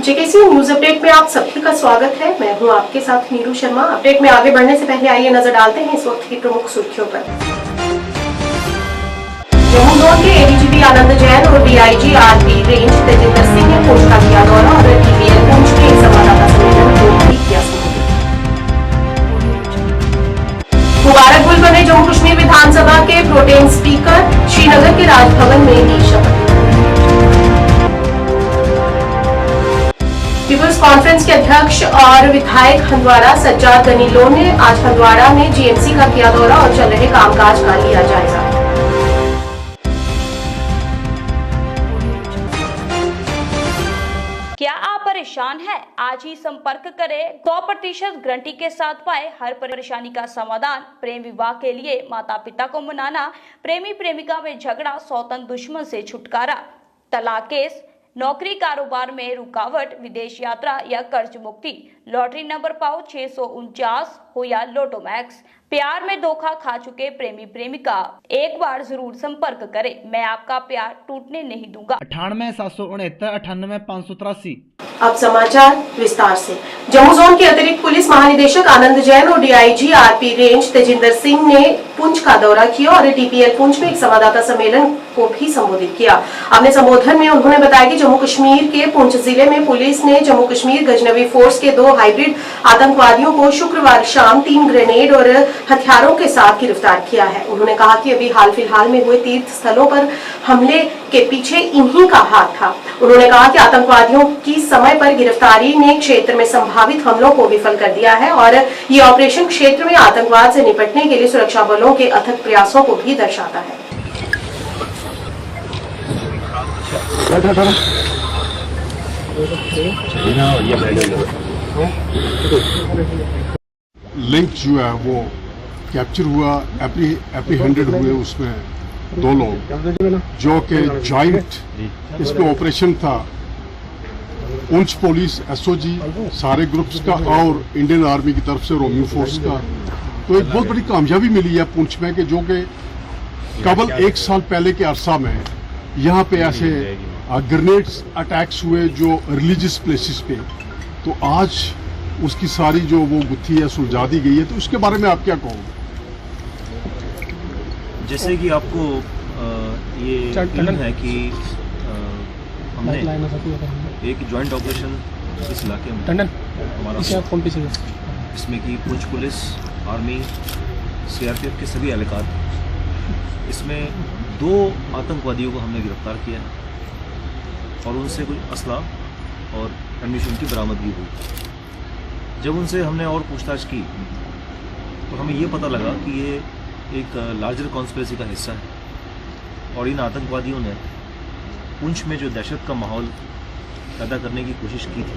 JKC news update में आप सभी का स्वागत है। मैं हूं आपके साथ नीरू शर्मा। अपडेट में आगे बढ़ने से पहले आइए नजर डालते हैं इस वक्त की प्रमुख सुर्खियों पर। जम्मू जोन के एडीजीपी आनंद जैन और DIG RP range Tejinder Singh ने पुंछ का किया दौरा और टीवीएल पुंछ के एक संवाददाता सम्मेलन को भी किया संबोधित। मुबारकपुर बने जम्मू कश्मीर विधानसभा के प्रोटेम स्पीकर, श्रीनगर के राजभवन में ली शपथ। पीपुल्स कॉन्फ्रेंस के अध्यक्ष और विधायक हंदवाड़ा सज्जाद गनी लोन ने आज हंदवाड़ा में जीएमसी का किया दौरा और चल रहे कामकाज का लिया जायजा। क्या आप परेशान हैं? आज ही संपर्क करें। 100% गारंटी के साथ पाए हर परेशानी का समाधान। प्रेम विवाह के लिए माता पिता को मनाना, प्रेमी प्रेमिका में झगड़ा, सौतन दुश्मन से छुटकारा, तलाक केस, नौकरी कारोबार में रुकावट, विदेश यात्रा या कर्ज मुक्ति, लॉटरी नंबर पाओ 649 हो या लोटो मैक्स, प्यार में धोखा खा चुके प्रेमी प्रेमिका, एक बार जरूर संपर्क करें। मैं आपका प्यार टूटने नहीं दूंगा। 98 769 98 583। अब समाचार विस्तार से। जम्मू जोन के अतिरिक्त पुलिस महानिदेशक आनंद जैन और DIG RP range Tejinder Singh ने पुंछ का दौरा किया और टीपीएल पुंछ में एक संवाददाता सम्मेलन को भी संबोधित किया। अपने संबोधन में उन्होंने बताया कि जम्मू कश्मीर के पुंछ जिले में पुलिस ने जम्मू कश्मीर गजनवी फोर्स के 2 हाइब्रिड आतंकवादियों को शुक्रवार शाम 3 ग्रेनेड और हथियारों के साथ गिरफ्तार किया है। उन्होंने कहा कि अभी हाल फिलहाल में हुए तीर्थ स्थलों पर हमले के पीछे इन्हीं का हाथ था। उन्होंने कहा कि आतंकवादियों की समय पर गिरफ्तारी ने क्षेत्र में संभावित हमलों को विफल कर दिया है और ये ऑपरेशन क्षेत्र में आतंकवाद से निपटने के लिए सुरक्षा बलों के अथक प्रयासों को भी दर्शाता है। लिंक जो है वो कैप्चर हुआ, एप्रीहेंडेड हुए उसमें 2 लोग जो कि जॉइंट इसमें ऑपरेशन था। पुंछ पुलिस, एसओजी, सारे ग्रुप्स का और इंडियन आर्मी की तरफ से रोमियो फोर्स का। तो एक बहुत बड़ी कामयाबी मिली है पुंछ में कि जो कि केवल 1 साल पहले के अरसा में यहाँ पे ऐसे ग्रेनेड्स अटैक्स हुए जो रिलीजियस प्लेसेस पे, तो आज उसकी सारी जो वो गुत्थी है सुलझा दी गई है। तो उसके बारे में आप क्या कहोगे? जैसे कि आपको ये इल्म है कि हमने एक जॉइंट ऑपरेशन इस इलाके में हमारा, इसमें कि पुंछ पुलिस, आर्मी, सीआरपीएफ के सभी एहलकार, इसमें 2 आतंकवादियों को हमने गिरफ्तार किया है और उनसे कुछ असला और एम्यूनिशन की बरामदगी हुई। जब उनसे हमने और पूछताछ की तो हमें ये पता लगा कि ये एक लार्जर कॉन्स्पिरेसी का हिस्सा है और इन आतंकवादियों ने पुंछ में जो दहशत का माहौल पैदा करने की कोशिश की थी।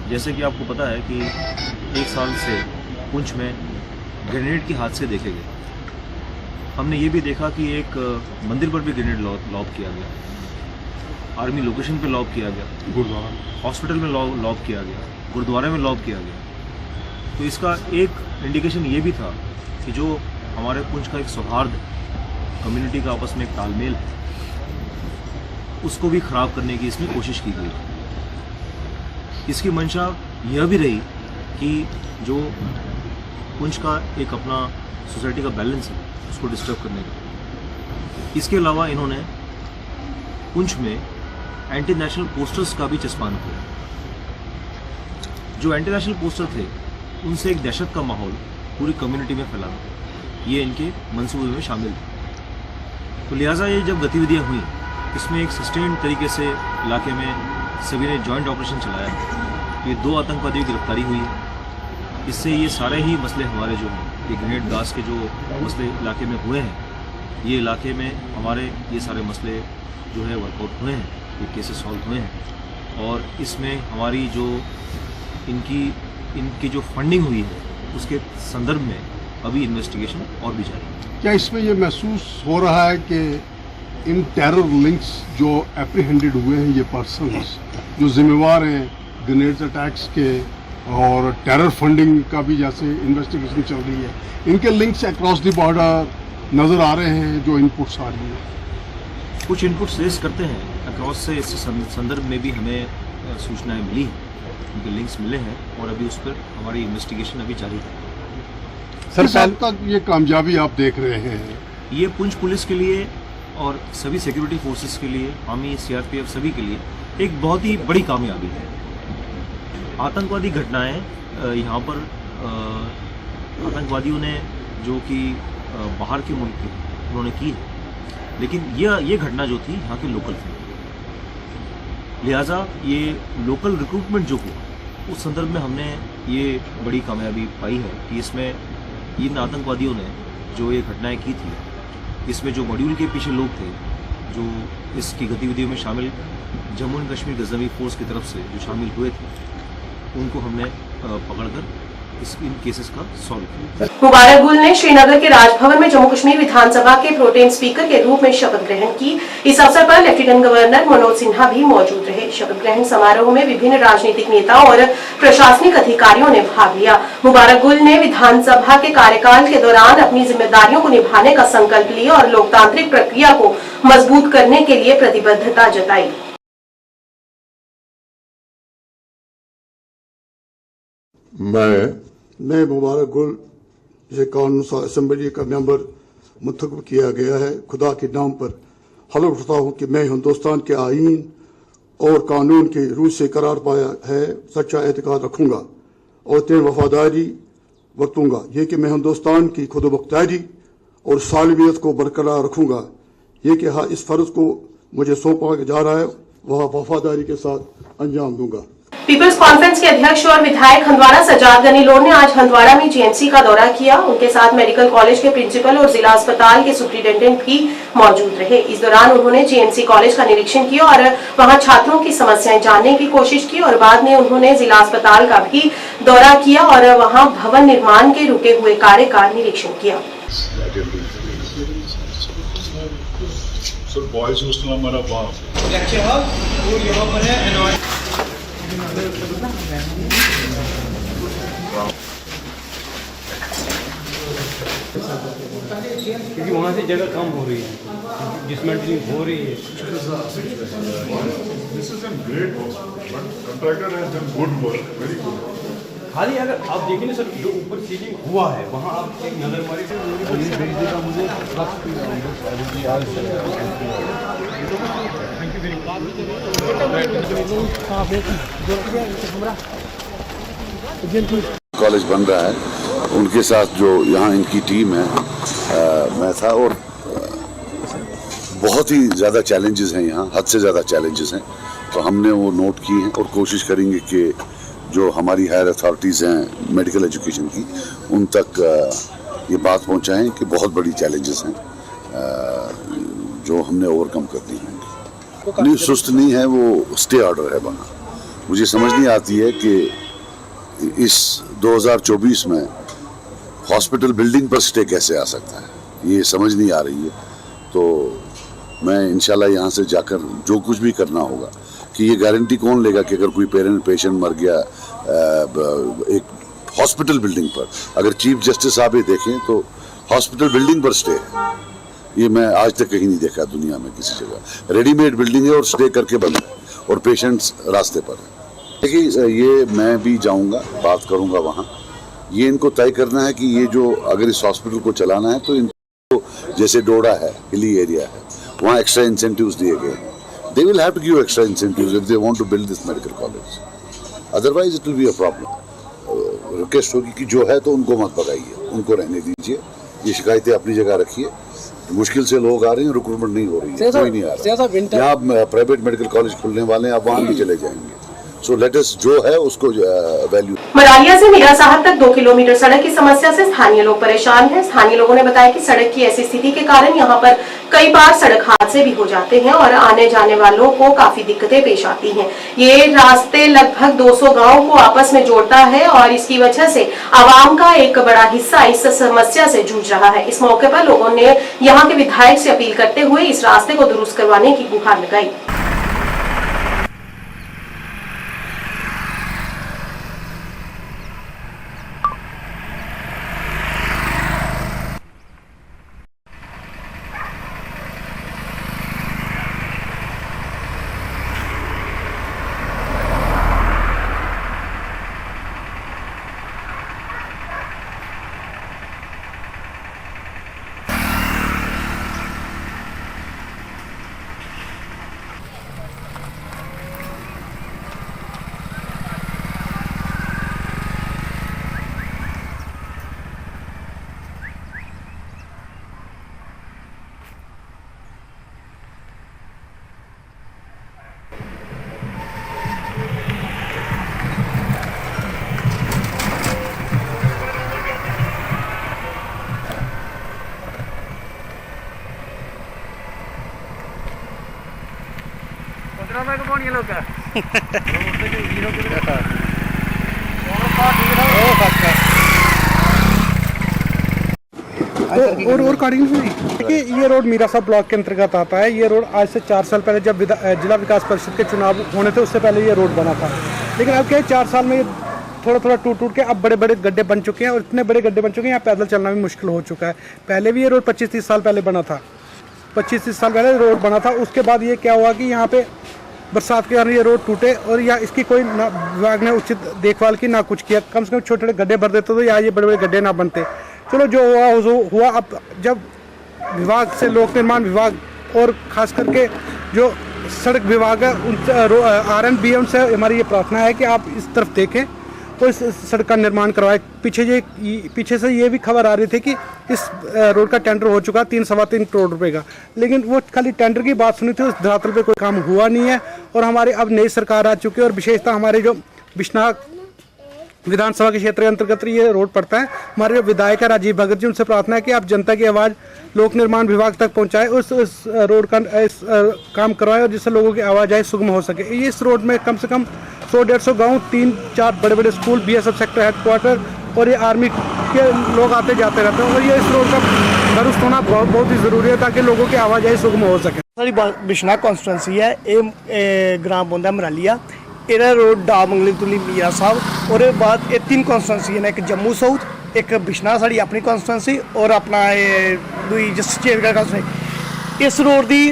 जैसे कि आपको पता है कि 1 साल से पुंछ में ग्रेनेड के हादसे देखे गए। हमने ये भी देखा कि एक मंदिर पर भी ग्रेनेड लॉब किया गया, आर्मी लोकेशन पे लॉब किया गया, गुरुद्वारा, हॉस्पिटल में लॉब किया गया, गुरुद्वारे में लॉब किया गया। तो इसका एक इंडिकेशन ये भी था कि जो हमारे पुंछ का एक सौहार्द, कम्युनिटी का आपस में एक तालमेल है, उसको भी ख़राब करने की इसमें कोशिश की गई। इसकी मंशा यह भी रही कि जो पुंछ का एक अपना सोसाइटी का बैलेंस है उसको डिस्टर्ब करने का। इसके अलावा इन्होंने पुंछ में एंटी नेशनल पोस्टर्स का भी चस्पान किया। जो एंटी नेशनल पोस्टर थे उनसे एक दहशत का माहौल पूरी कम्युनिटी में फैला, ये इनके मंसूबे में शामिल थे। तो लिहाजा ये जब गतिविधियां हुई, इसमें एक सस्टेन तरीके से इलाके में सभी ने जॉइंट ऑपरेशन चलाया। तो ये 2 आतंकवादियों की गिरफ्तारी हुई है। इससे ये सारे ही मसले हमारे जो हैं, ये ग्रेनेड ब्लास्ट के जो मसले इलाके में हुए हैं, ये इलाके में हमारे ये सारे मसले जो है वर्कआउट हुए हैं, ये केसेस सॉल्व हुए हैं। और इसमें हमारी जो इनकी जो फंडिंग हुई है उसके संदर्भ में अभी इन्वेस्टिगेशन और भी जारी है। क्या इसमें ये महसूस हो रहा है कि इन टेरर लिंक्स जो एप्रीहेंडेड हुए हैं, ये पर्सन्स जो जिम्मेवार हैं ग्रेनेड अटैक्स के और टेरर फंडिंग का भी जैसे इन्वेस्टिगेशन चल रही है, इनके लिंक्स अक्रॉस द बॉर्डर नज़र आ रहे हैं? जो इनपुट्स आ रही हैं, कुछ इनपुट्स रेस करते हैं अक्रॉस से, इस संदर्भ में भी हमें सूचनाएं मिली हैं, उनके लिंक्स मिले हैं और अभी उस पर हमारी इन्वेस्टिगेशन अभी जारी है। किस हद तक ये कामयाबी आप देख रहे हैं? ये पुंछ पुलिस के लिए और सभी सिक्योरिटी फोर्सेस के लिए, आर्मी, सीआरपीएफ सभी के लिए एक बहुत ही बड़ी कामयाबी है। आतंकवादी घटनाएं यहाँ पर आतंकवादियों ने जो कि बाहर के मुल्क के उन्होंने की है, लेकिन ये घटना जो थी यहाँ के लोकल थी, लिहाजा ये लोकल रिक्रूटमेंट जो हुआ उस संदर्भ में हमने ये बड़ी कामयाबी पाई है कि इसमें इन आतंकवादियों ने जो ये घटनाएं की थी, इसमें जो मॉड्यूल के पीछे लोग थे जो इसकी गतिविधियों में शामिल जम्मू एंड कश्मीर गजनवी फोर्स की तरफ से जो शामिल हुए थे, उनको हमने पकड़कर इन केसेस का सॉल्व किया। मुबारक गुल ने श्रीनगर के राजभवन में जम्मू कश्मीर विधानसभा के प्रोटेम स्पीकर के रूप में शपथ ग्रहण की। इस अवसर पर लेफ्टिनेंट गवर्नर मनोज सिन्हा भी मौजूद रहे। शपथ ग्रहण समारोह में विभिन्न राजनीतिक नेता और प्रशासनिक अधिकारियों ने भाग लिया। मुबारक गुल ने विधानसभा के कार्यकाल के दौरान अपनी जिम्मेदारियों को निभाने का संकल्प लिया और लोकतांत्रिक प्रक्रिया को मजबूत करने के लिए प्रतिबद्धता जताई। मैं मुबारक गुल जिसे कानून असम्बली का मेंबर मुंतखब किया गया है, खुदा के नाम पर हलफ उठाता हूँ कि मैं हिंदुस्तान के आईन और कानून के रूह से करार पाया है सच्चा एतकाद रखूंगा और तेन वफादारी बरतूंगा। ये कि मैं हिंदुस्तान की खुद मुख्तारी और सालमियत को बरकरार रखूंगा। ये कि हाँ, इस फर्ज को मुझे सौंपा जा रहा है वह वफादारी के साथ अंजाम दूंगा। पीपल्स कॉन्फ्रेंस के अध्यक्ष और विधायक हंदवाड़ा सज्जाद गनी लोन ने आज हंदवाड़ा में जीएमसी का दौरा किया। उनके साथ मेडिकल कॉलेज के प्रिंसिपल और जिला अस्पताल के सुप्रिंटेंडेंट भी मौजूद रहे। इस दौरान उन्होंने जीएमसी कॉलेज का निरीक्षण किया और वहां छात्रों की समस्याएं जानने की कोशिश की और बाद में उन्होंने जिला अस्पताल का भी दौरा किया और वहां भवन निर्माण के रुके हुए कार्य का निरीक्षण किया। बॉयज हॉस्टल हमारा क्योंकि वहाँ से जगह कम हो रही है, डिसमेंटलिंग हो रही है। खाली अगर आप देखें ना सर, जो ऊपर सीलिंग हुआ है वहाँ आप एक नजर मारिए कॉलेज बन रहा है, उनके साथ जो यहाँ इनकी टीम है, मैं था और बहुत ही ज़्यादा चैलेंजेस हैं यहाँ, हद से ज़्यादा चैलेंजेस हैं, तो हमने वो नोट की हैं और कोशिश करेंगे कि जो हमारी हायर अथॉरिटीज़ हैं मेडिकल एजुकेशन की, उन तक ये बात पहुँचाएँ कि बहुत बड़ी चैलेंजेस हैं जो हमने ओवरकम करनी होंगी। नहीं, सुस्त नहीं है, वो स्टे ऑर्डर है बना। मुझे समझ नहीं आती है कि इस 2024 में हॉस्पिटल बिल्डिंग पर स्टे कैसे आ सकता है, ये समझ नहीं आ रही है। तो मैं इंशाल्लाह यहाँ से जाकर जो कुछ भी करना होगा, कि ये गारंटी कौन लेगा कि अगर कोई पेशेंट मर गया एक हॉस्पिटल बिल्डिंग पर, अगर चीफ जस्टिस साहब ये देखें तो हॉस्पिटल बिल्डिंग पर स्टे है, ये मैं आज तक कहीं नहीं देखा दुनिया में किसी जगह। रेडीमेड बिल्डिंग है और स्टे करके बंद है और पेशेंट्स रास्ते पर है। देखिए, ये मैं भी जाऊंगा, बात करूंगा वहाँ। ये इनको तय करना है कि ये जो अगर इस हॉस्पिटल को चलाना है तो इनको, जैसे डोडा है, हिली एरिया है, वहाँ एक्स्ट्रा इंसेंटिव्स दिए गए हैं। They will have to give extra incentives if they want to build this medical college, otherwise it will be a problem. Request होगी कि जो है तो उनको मत भगाइए, उनको रहने दीजिए, ये शिकायतें अपनी जगह रखिए। मुश्किल से लोग आ रहे हैं, रिक्रूटमेंट नहीं हो रही है, कोई नहीं आ रहा। यहाँ प्राइवेट मेडिकल कॉलेज खुलने वाले हैं, आप वहाँ भी चले जाएंगे। सो लेट अस जो है उसको वैल्यू। मरालिया से मीरा साहब तक 2 किलोमीटर सड़क की समस्या से स्थानीय लोग परेशान हैं। स्थानीय लोगों ने बताया कि सड़क की ऐसी स्थिति के कारण यहाँ पर कई बार सड़क हादसे भी हो जाते हैं और आने जाने वालों को काफी दिक्कतें पेश आती हैं। ये रास्ते लगभग 200 गांवों को आपस में जोड़ता है और इसकी वजह से आवाम का एक बड़ा हिस्सा इस समस्या से जूझ रहा है। इस मौके पर लोगों ने यहाँ के विधायक से अपील करते हुए इस रास्ते को दुरुस्त करवाने की गुहार लगाई। कौन ये लोग का और कार्डिंग देखिए, ये रोड मीरा साहब ब्लॉक के अंतर्गत आता है। ये रोड आज से 4 साल पहले जब जिला विकास परिषद के चुनाव होने थे उससे पहले ये रोड बना था, लेकिन अब क्या है 4 साल में थोड़ा थोड़ा टूट के अब बड़े बड़े गड्ढे बन चुके हैं, और इतने बड़े गड्ढे बन चुके हैं यहाँ पैदल चलना भी मुश्किल हो चुका है। पहले भी ये रोड 25-30 साल पहले बना था, 25-30 साल पहले रोड बना था। उसके बाद ये क्या हुआ कि यहाँ पे बरसात के कारण ये रोड टूटे, और या इसकी कोई ना विभाग ने उचित देखभाल की ना कुछ किया। कम से कम छोटे छोटे गड्ढे भर देते तो या ये बड़े बड़े गड्ढे ना बनते। चलो जो हुआ। अब जब विभाग से लोक निर्माण विभाग और खास करके जो सड़क विभाग है उनसे RNBM से हमारी ये प्रार्थना है कि आप इस तरफ देखें तो इस सड़क का निर्माण करवाएं। पीछे से ये भी खबर आ रही थी कि इस रोड का टेंडर हो चुका 3-3.25 करोड़ रुपए का, लेकिन वो खाली टेंडर की बात सुनी थी, उस धरातल पे कोई काम हुआ नहीं है। और हमारे अब नई सरकार आ चुकी है, और विशेषतः हमारे जो बिश्नाह विधानसभा के क्षेत्र के अंतर्गत ये रोड पड़ता है। हमारे जो विधायक है राजीव भगत जी, उनसे प्रार्थना है कि आप जनता की आवाज़ लोक निर्माण विभाग तक पहुंचाए, उस रोड का काम करवाएं, और जिससे लोगों की आवाजाही सुगम हो सके। इस रोड में कम से कम 100-150 गाँव, 3-4 बड़े बड़े स्कूल, BSF सेक्टर हेडक्वार्टर और ये आर्मी के लोग आते जाते रहते हैं, और ये इस रोड का दुरुस्त होना बहुत ही ज़रूरी है ताकि लोगों की आवाजाही सुगम हो सके। सारी बिश्नाह कॉन्स्टिट्यूंसी है, ये ग्राम पौंदा मरालिया, एरा रोड डा मंगली तुली मीरा साहब, और बाद ये 3 कॉन्स्टिट्यूंसी ने, एक जम्मू साउथ, एक बिश्नाह साड़ी अपनी कॉन्स्टिट्यूंसी, और अपना दुई जसचेतगढ़ कॉन्स्टिट्यूंसी। इस रोड की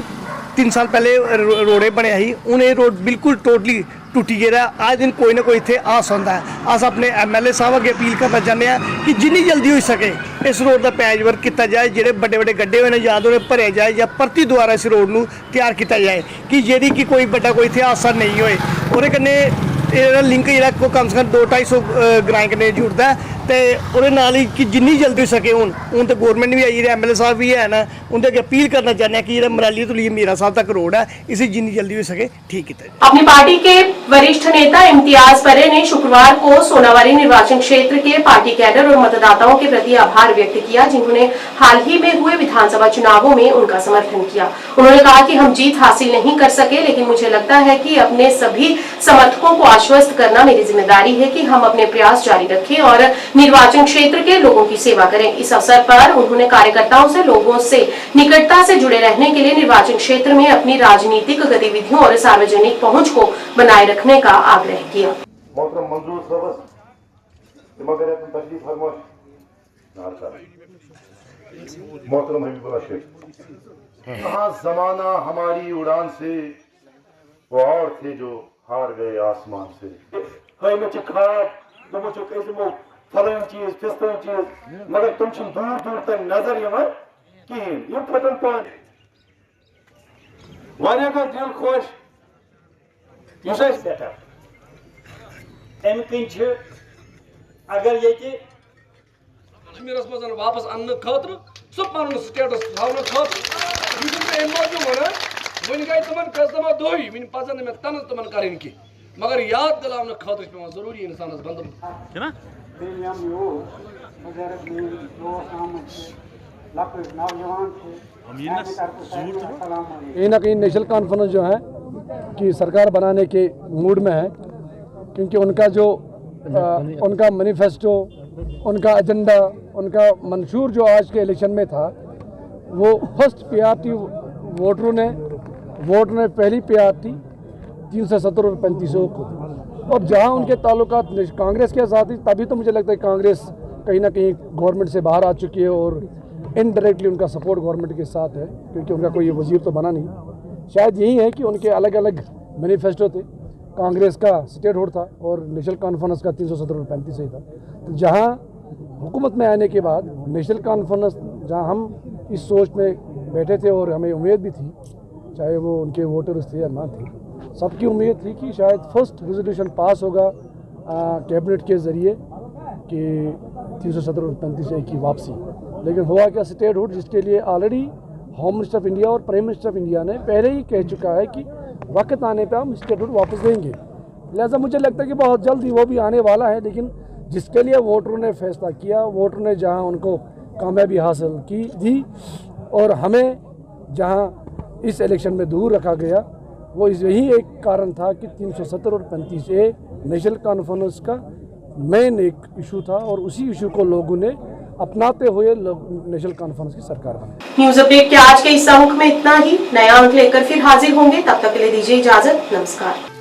3 साल पहले रोडे बने ही, हूँ ये रोड बिल्कुल टोटली टुटी गेदा। आज दिन कोई ना कोई इतने आस होंदा है। अस अपने MLA साहब अगे अपील करना चाहते हैं कि जिन्नी जल्दी हो सके इस रोड का पैच वर्क किया जाए, जोड़े बड़े बड़े गड्ढे हुए या तो उन्हें भरे जाए या परती दोबारा इस रोड को तैयार किया जाए कि जेडी कि कोई बड़ा कोई इतने हादसा नहीं होए। और कन्नै लिंक जो कम से कम 200-250 ग्राएं कन्नै जुड़ता है, तो वो नाल ही कि जिन्नी जल्दी हो सके हूँ तो गौरमेंट भी आई है, MLA साहब भी है ना, उनके अगे अपील करना चाहते हैं कि जो मराली तो लिए मीरा साहब तक रोड है, इसे जिन्नी जल्दी हो सके ठीक किया जाए। अपनी पार्टी के वरिष्ठ नेता इम्तियाज परे ने शुक्रवार को सोनावारी निर्वाचन क्षेत्र के पार्टी कैडर और मतदाताओं के प्रति आभार व्यक्त किया, जिन्होंने हाल ही में हुए विधानसभा चुनावों में उनका समर्थन किया। उन्होंने कहा कि हम जीत हासिल नहीं कर सके, लेकिन मुझे लगता है कि अपने सभी समर्थकों को आश्वस्त करना मेरी जिम्मेदारी है कि हम अपने प्रयास जारी रखें और निर्वाचन क्षेत्र के लोगों की सेवा करें। इस अवसर पर उन्होंने कार्यकर्ताओं से लोगों से निकटता से जुड़े रहने के लिए निर्वाचन क्षेत्र में अपनी राजनीतिक गतिविधियों और सार्वजनिक पहुंच को बनाए रखने का आग्रह किया। जमाना हमारी उड़ान से वो और थे जो हार गए आसमान से। फलन चीज फिस्तन चीज, मगर तुम दूर दूर तक नजर यवान कहें यम फटन पान वारिया का दिल खुश युस बेटा अम कन अगर ये कश्मीरस मज वापस अन्न खतर सह पन स्टेटस थवन खतर मौजूद वन वन गई तुम कसदमा दोही वन पजन मे तन तुम कर मगर याद दिलाने खतर पे जरूरी इंसानस बंद कहीं ना कहीं नेशनल कॉन्फ्रेंस जो है कि सरकार बनाने के मूड में है, क्योंकि उनका जो उनका मैनिफेस्टो, उनका एजेंडा, उनका मंशूर जो आज के इलेक्शन में था, वो फर्स्ट प्रायोरिटी वोटरों ने पहली प्रायोरिटी 370 और 3500 को, और जहां उनके ताल्लुकात कांग्रेस के साथ ही, तभी तो मुझे लगता है कांग्रेस कहीं ना कहीं गवर्नमेंट से बाहर आ चुकी है और इनडायरेक्टली उनका सपोर्ट गवर्नमेंट के साथ है, क्योंकि उनका कोई वजीर तो बना नहीं। शायद यही है कि उनके अलग अलग मैनिफेस्टो थे, कांग्रेस का स्टेट होल्ड था और नेशनल कॉन्फ्रेंस का 370 और 35 ही था। तो जहाँ हुकूमत में आने के बाद नेशनल कॉन्फ्रेंस, जहाँ हम इस सोच में बैठे थे और हमें उम्मीद भी थी, चाहे वो उनके वोटर्स थे या ना थे, सबकी उम्मीद थी कि शायद फर्स्ट रेजोल्यूशन पास होगा कैबिनेट के ज़रिए कि 370 और 35 की वापसी। लेकिन हुआ क्या, स्टेट हुड जिसके लिए already home minister of India और प्राइम मिनिस्टर ऑफ इंडिया ने पहले ही कह चुका है कि वक्त आने पर हम स्टेट हुड वापस देंगे। लिहाजा मुझे लगता है कि बहुत जल्द ही वो भी आने वाला है, लेकिन जिसके लिए वोटरों ने फैसला किया, वोटरों ने जहाँ उनको कामयाबी हासिल की दी और हमें जहाँ इस इलेक्शन में दूर रखा गया, वो यही एक कारण था कि 370 और 35A नेशनल कॉन्फ्रेंस का मेन एक इशू था और उसी इशू को लोगों ने अपनाते हुए नेशनल कॉन्फ्रेंस की सरकार बनाई। न्यूज अपडेट के आज के इस अंक में इतना ही। नया अंक लेकर फिर हाजिर होंगे, तब तक के लिए दीजिए इजाजत। नमस्कार।